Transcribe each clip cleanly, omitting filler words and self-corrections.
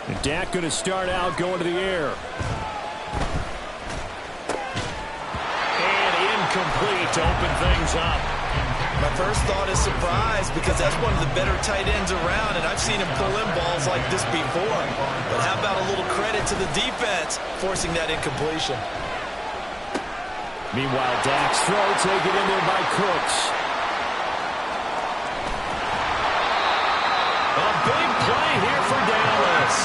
And Dak going to start out going to the air. And incomplete to open things up. My first thought is surprise because that's one of the better tight ends around, and I've seen him pull in balls like this before. But how about a little credit to the defense forcing that incompletion? Meanwhile, Dak's throw taken in there by Cooks. A big play here for Dallas.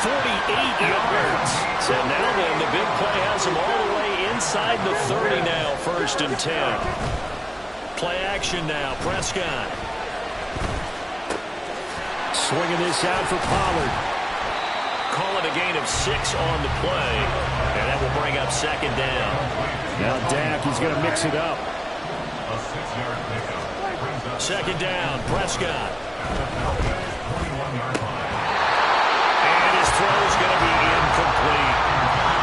48 yards. So now then, the big play has him all the way inside the 30 now, 1st and 10. Play action now, Prescott. Swinging this out for Pollard. Call it a gain of 6 on the play, and that will bring up 2nd down. Now Dak, he's going to mix it up. A 6-yard pickup. 2nd down, Prescott. 41-yard line. And his throw is going to be incomplete.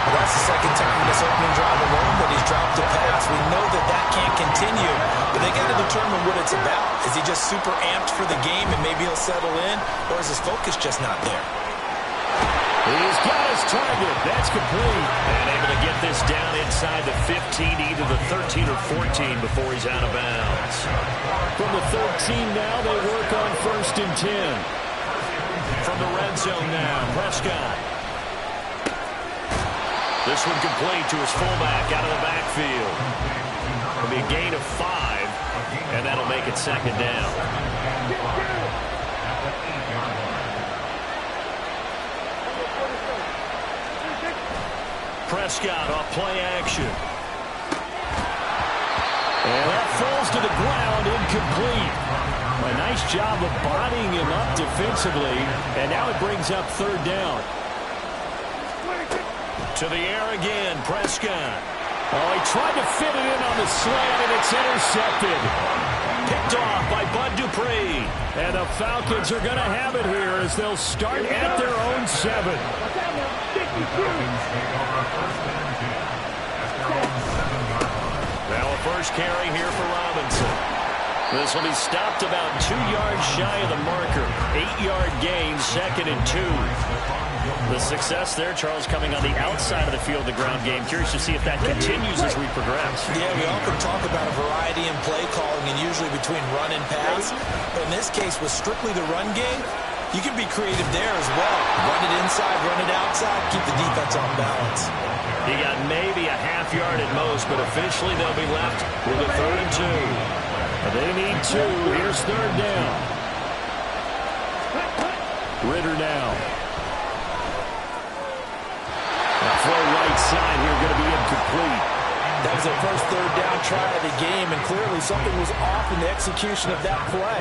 Well, that's the 2nd time in this opening drive alone that he's dropped a pass. We know that that can't continue, but they got to determine what it's about. Is he just super amped for the game and maybe he'll settle in, or is his focus just not there? He's got his target. That's complete. And able to get this down inside the 15, either the 13 or 14 before he's out of bounds. From the 13 now, they work on 1st and 10. From the red zone now, Prescott. This one complete to his fullback out of the backfield. It'll be a gain of 5, and that'll make it 2nd down. Prescott off play action. And that falls to the ground, incomplete. A nice job of bodying him up defensively, and now it brings up 3rd down. To the air again, Prescott. Oh, he tried to fit it in on the slant, and it's intercepted. Picked off by Bud Dupree. And the Falcons are going to have it here as they'll start at their own 7. Now a first carry here for Robinson. This will be stopped about 2 yards shy of the marker. 8-yard gain, 2nd and 2. The success there, Charles, coming on the outside of the field, the ground game. Curious to see if that continues as we progress. Yeah, we often talk about a variety in play calling and usually between run and pass. But in this case, with strictly the run game, you can be creative there as well. Run it inside, run it outside, keep the defense off balance. He got maybe a half yard at most, but officially they'll be left with a 3rd and 2. They need 2. Here's 3rd down. Ritter now. Throw right side here, going to be incomplete. That was their first 3rd down try of the game, and clearly something was off in the execution of that play.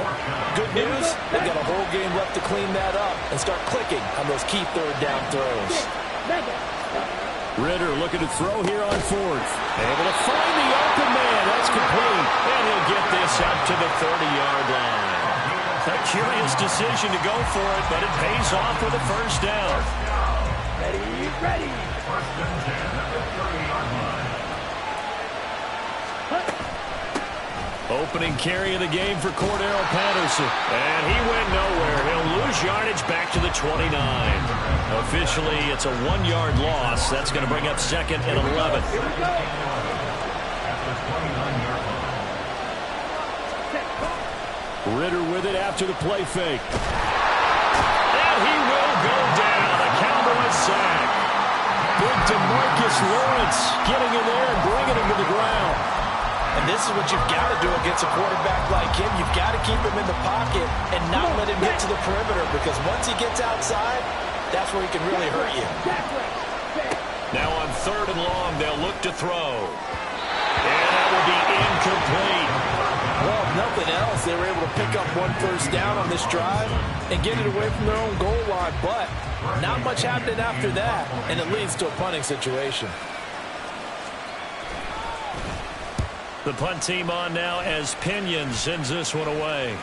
Good news, they've got a whole game left to clean that up and start clicking on those key 3rd down throws. Ritter looking to throw here on 4th. Able to find the open man. That's complete. And he'll get this up to the 30-yard line. A curious decision to go for it, but it pays off with a 1st down. Ready. Opening carry of the game for Cordero Patterson. And he went nowhere. He'll lose yardage back to the 29. Officially, it's a 1-yard loss. That's going to bring up 2nd and 11. Ritter with it after the play fake. And he will go down. A Cowboys sack. Big DeMarcus Lawrence getting in there and bringing him to the ground. And this is what you've got to do against a quarterback like him. You've got to keep him in the pocket and not let him get to the perimeter, because once he gets outside, that's where he can really hurt you. Now on 3rd and long, they'll look to throw. And that will be incomplete. Well, if nothing else, they were able to pick up 1 first down on this drive and get it away from their own goal line. But not much happening after that, and it leads to a punting situation. The punt team on now as Pinion sends this one away.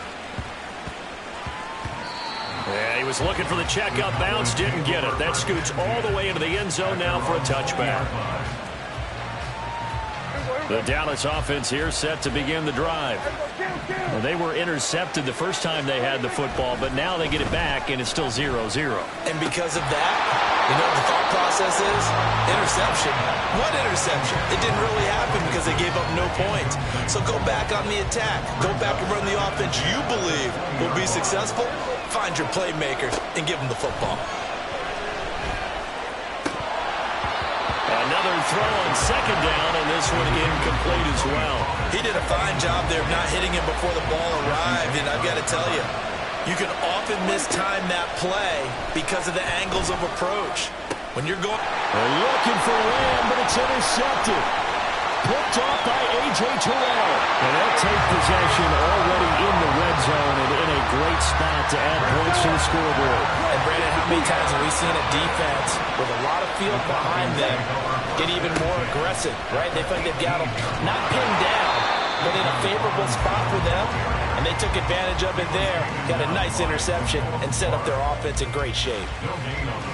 Yeah, he was looking for the checkup bounce, didn't get it. That scoots all the way into the end zone now for a touchback. The Dallas offense here set to begin the drive. Well, they were intercepted the first time they had the football, but now they get it back, and it's still 0-0. And because of that, you know what the thought process is? Interception. What interception? It didn't really happen because they gave up no points. So go back on the attack. Go back and run the offense you believe will be successful. Find your playmakers and give them the football. Another throw on second down, and this one incomplete as well. He did a fine job there of not hitting him before the ball arrived, and I've got to tell you, you can often mistime that play because of the angles of approach. When you're going... They're looking for Lamb, but it's intercepted. Picked off by A.J. Terrell. And they'll take possession already in the red zone and in a great spot to add points to the scoreboard. And, Brandon, how many times have we seen a defense with a lot of field behind them get even more aggressive, right? They think they've got them not pinned down, but in a favorable spot for them, and they took advantage of it there, got a nice interception, and set up their offense in great shape.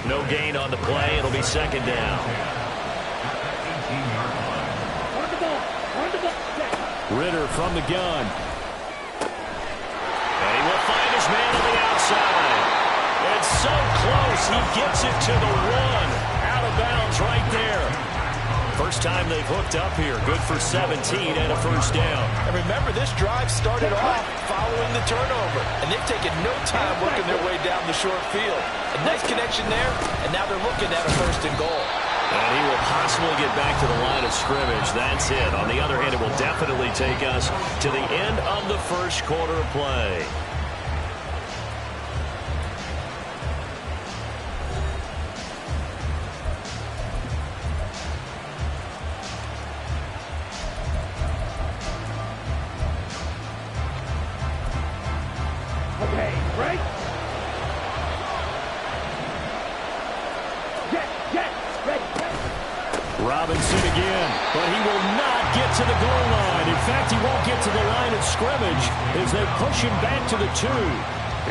No gain on the play. It'll be second down. Ridder from the gun. And he will find his man on the outside. It's so close. He gets it to the one. Out of bounds right there. First time they've hooked up here. Good for 17 and a first down. And remember, this drive started off following the turnover. And they've taken no time working their way down the short field. A nice connection there, and now they're looking at a first and goal. And he will possibly get back to the line of scrimmage. That's it. On the other hand, it will definitely take us to the end of the first quarter of play. Okay, break. Robinson again, but he will not get to the goal line. In fact, he won't get to the line of scrimmage as they push him back to the 2.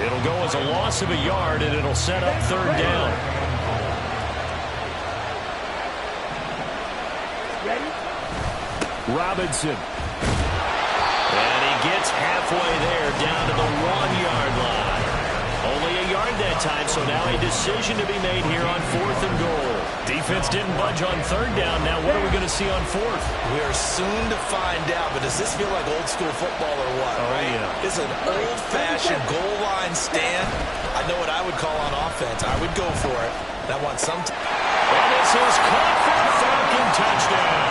It'll go as a loss of a yard, and it'll set up third down. Ready? Robinson. And he gets halfway there, down to the 1-yard line. Only a yard that time, so now a decision to be made here on 4th and goal. Defense didn't budge on third down. Now what are we going to see on 4th? We are soon to find out, but does this feel like old school football or what? Oh, right? yeah. It's an old-fashioned goal line stand. I know what I would call on offense. I would go for it. And I want some... And this is caught for a Falcon touchdown.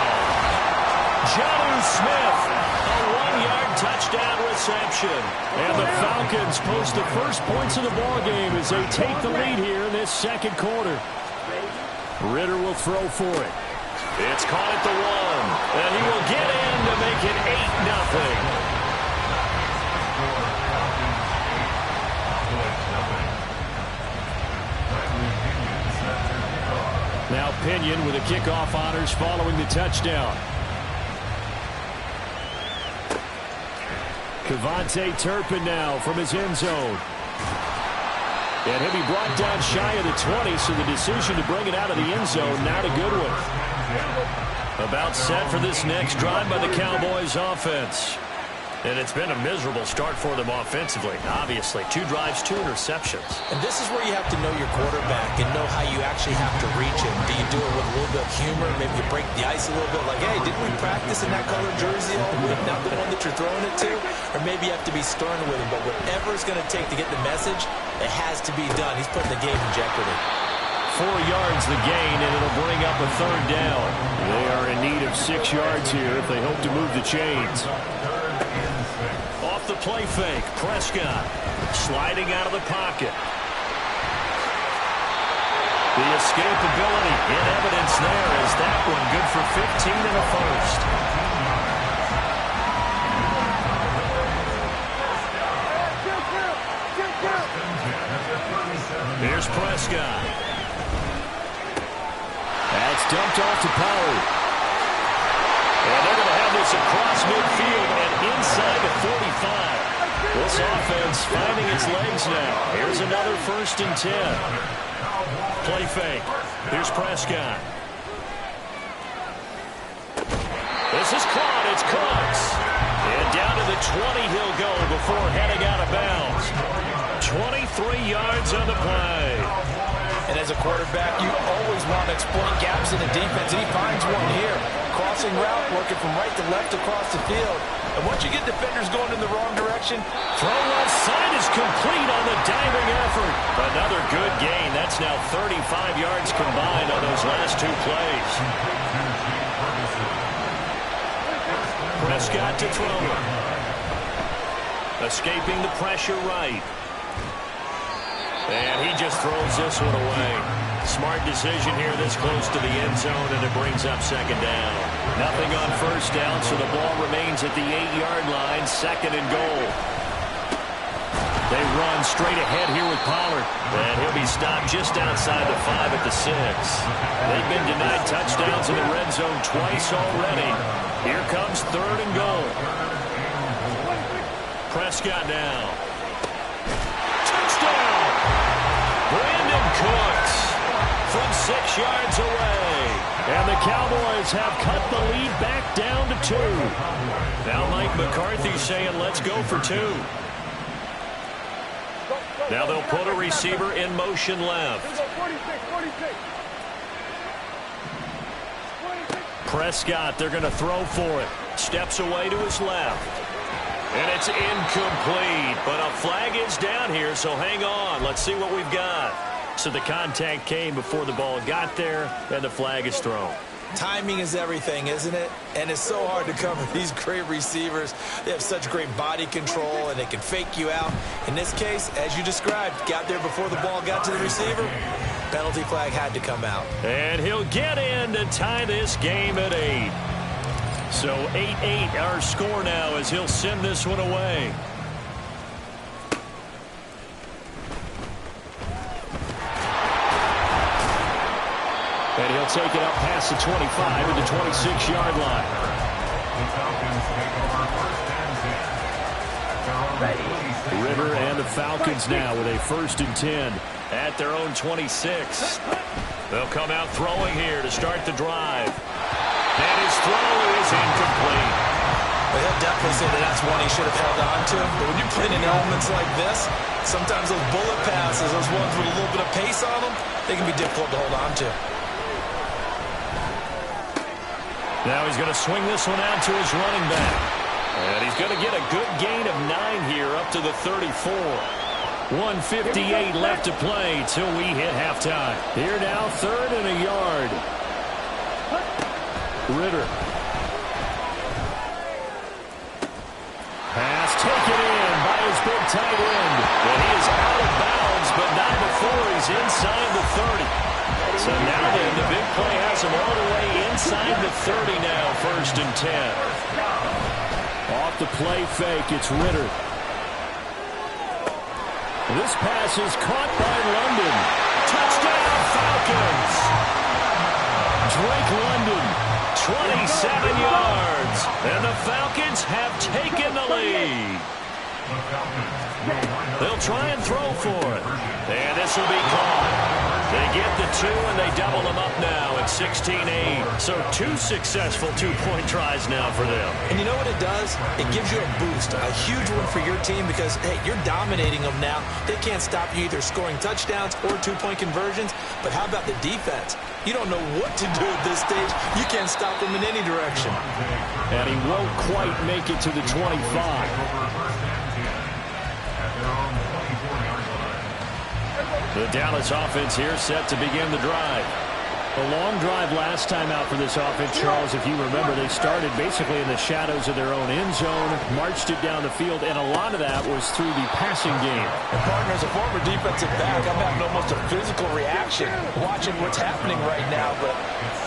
Jonnu Smith, a 1-yard touchdown reception. And the Falcons post the first points of the ballgame as they take the lead here in this second quarter. Ridder will throw for it. It's caught at the 1. And he will get in to make it 8-0. Now Pinion with the kickoff honors following the touchdown. Kevontae Turpin now from his end zone. And he'll be brought down shy of the 20, so the decision to bring it out of the end zone, not a good one. About set for this next drive by the Cowboys offense. And it's been a miserable start for them offensively. Obviously, 2 drives, 2 interceptions. And this is where you have to know your quarterback and know how you actually have to reach him. Do you do it with a little bit of humor? Maybe you break the ice a little bit like, hey, didn't we practice in that color jersey all week? Not the one that you're throwing it to? Or maybe you have to be stern with him. But whatever it's going to take to get the message, it has to be done. He's putting the game in jeopardy. 4 yards the gain, and it'll bring up a third down. They are in need of 6 yards here if they hope to move the chains. Off the play fake, Prescott sliding out of the pocket. The escapability in evidence there as that one good for 15 and a first. Here's Prescott. That's dumped off to Pollard. And they're going to have this across midfield and inside the 45. This offense finding its legs now. Here's another 1st and 10. Play fake. Here's Prescott. This is caught. It's Cooks. And down to the 20 he'll go before heading out of bounds. 23 yards on the play. And as a quarterback, you always want to exploit gaps in the defense, and he finds one here. Crossing route, working from right to left across the field. And once you get defenders going in the wrong direction, throw left side is complete on the diving effort. Another good gain. That's now 35 yards combined on those last two plays. Prescott to throw. Escaping the pressure right. And he just throws this one away. Smart decision here this close to the end zone, and it brings up second down. Nothing on first down, so the ball remains at the 8-yard line, second and goal. They run straight ahead here with Pollard. And he'll be stopped just outside the 5 at the 6. They've been denied touchdowns in the red zone twice already. Here comes third and goal. Prescott now. Touchdown! Brandon Cooks from 6 yards away. And the Cowboys have cut the lead back down to 2. Now Mike McCarthy saying, let's go for 2. Now they'll put a receiver in motion left. Prescott, they're going to throw for it. Steps away to his left. And it's incomplete, but a flag is down here, so hang on. Let's see what we've got. So the contact came before the ball got there, and the flag is thrown. Timing is everything, isn't it? And it's so hard to cover these great receivers. They have such great body control, and they can fake you out. In this case, as you described, got there before the ball got to the receiver. Penalty flag had to come out. And he'll get in to tie this game at 8. So 8-8 our score now as he'll send this one away. And he'll take it up past the 25 at the 26-yard line. River and the Falcons now with a 1st and 10 at their own 26. They'll come out throwing here to start the drive. And his throw is incomplete. Well, he'll definitely say that that's one he should have held on to. But when you're playing in elements like this, sometimes those bullet passes, those ones with a little bit of pace on them, they can be difficult to hold on to. Now he's going to swing this one out to his running back. And he's going to get a good gain of 9 here up to the 34. 1:58 left to play till we hit halftime. Here now, 3rd and a yard. Ritter. Pass taken in by his big tight end. And he is out of bounds, but not before he's inside the 30. So now then, the big play has him all the way inside the 30 now, 1st and 10. Off the play fake, it's Ritter. This pass is caught by London. Touchdown, Falcons! Drake London, 27 yards. And the Falcons have taken the lead. They'll try and throw for it. And this will be caught. They get the 2, and they double them up now at 16-8. So 2 successful 2-point tries now for them. And you know what it does? It gives you a boost, a huge one for your team because, hey, you're dominating them now. They can't stop you either scoring touchdowns or 2-point conversions. But how about the defense? You don't know what to do at this stage. You can't stop them in any direction. And he won't quite make it to the 25. The Dallas offense here set to begin the drive. A long drive last time out for this offense, Charles. If you remember, they started basically in the shadows of their own end zone, marched it down the field, and a lot of that was through the passing game. And partner, as a former defensive back, I'm having almost a physical reaction watching what's happening right now. But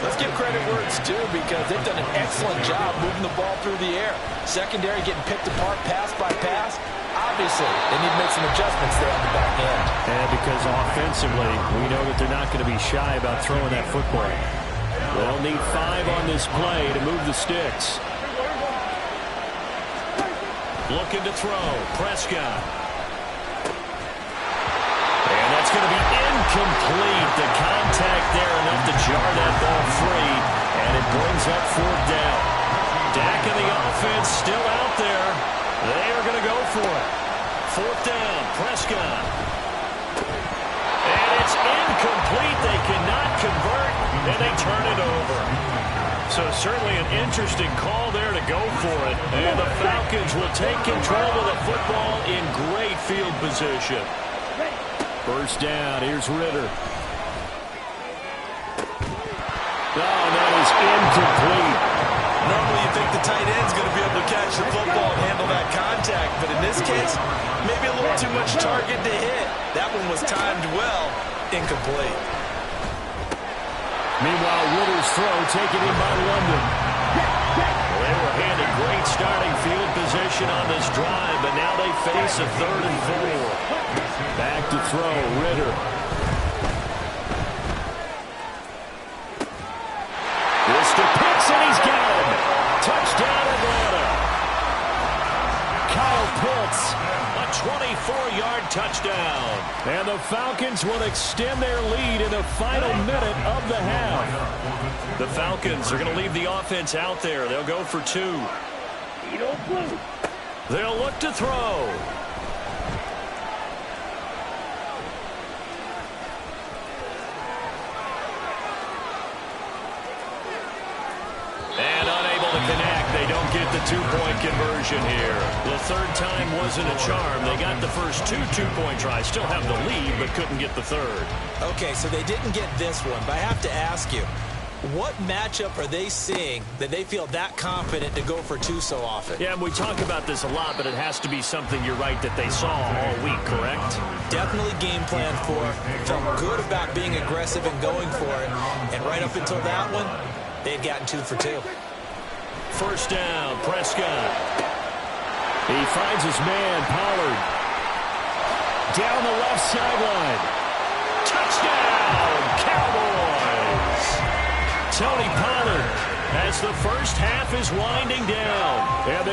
let's give credit where it's due because they've done an excellent job moving the ball through the air. Secondary getting picked apart pass by pass. Obviously, they need to make some adjustments there on the back end. And because offensively, we know that they're not going to be shy about throwing that football. They'll need 5 on this play to move the sticks. Looking to throw. Prescott. And that's going to be incomplete. The contact there enough to jar that ball free. And it brings up 4th down. offense still out there. They are going to go for it. Fourth down, Prescott. And it's incomplete. They cannot convert, and they turn it over. So certainly an interesting call there to go for it. And the Falcons will take control of the football in great field position. First down, here's Ritter. Oh, that is incomplete. Normally you think the tight end's going to be able to catch the football and handle that contact, but in this case, maybe a little too much target to hit. That one was timed well, incomplete. Meanwhile, Ritter's throw taken in by London. Well, they were handed great starting field position on this drive, but now they face a 3rd and 4. Back to throw, Ritter. This to Pitts, and he's got him. Touchdown, Atlanta. Kyle Pitts, a 24-yard touchdown. And the Falcons will extend their lead in the final minute of the half. The Falcons are going to leave the offense out there. They'll go for 2. They'll look to throw. And unable to connect. They don't get the 2-point conversion here. The third time wasn't a charm. They got the first 2 2-point tries. Still have the lead, but couldn't get the third. Okay, so they didn't get this one, but I have to ask you, what matchup are they seeing that they feel that confident to go for 2 so often? Yeah, and we talk about this a lot, but it has to be something, you're right, that they saw all week, correct? Definitely game plan for it. Felt good about being aggressive and going for it. And right up until that one, they had gotten 2 for 2. First down, Prescott. He finds his man, Pollard. Down the left sideline. Touchdown, Cowboys! Tony Pollard as the first half is winding down. And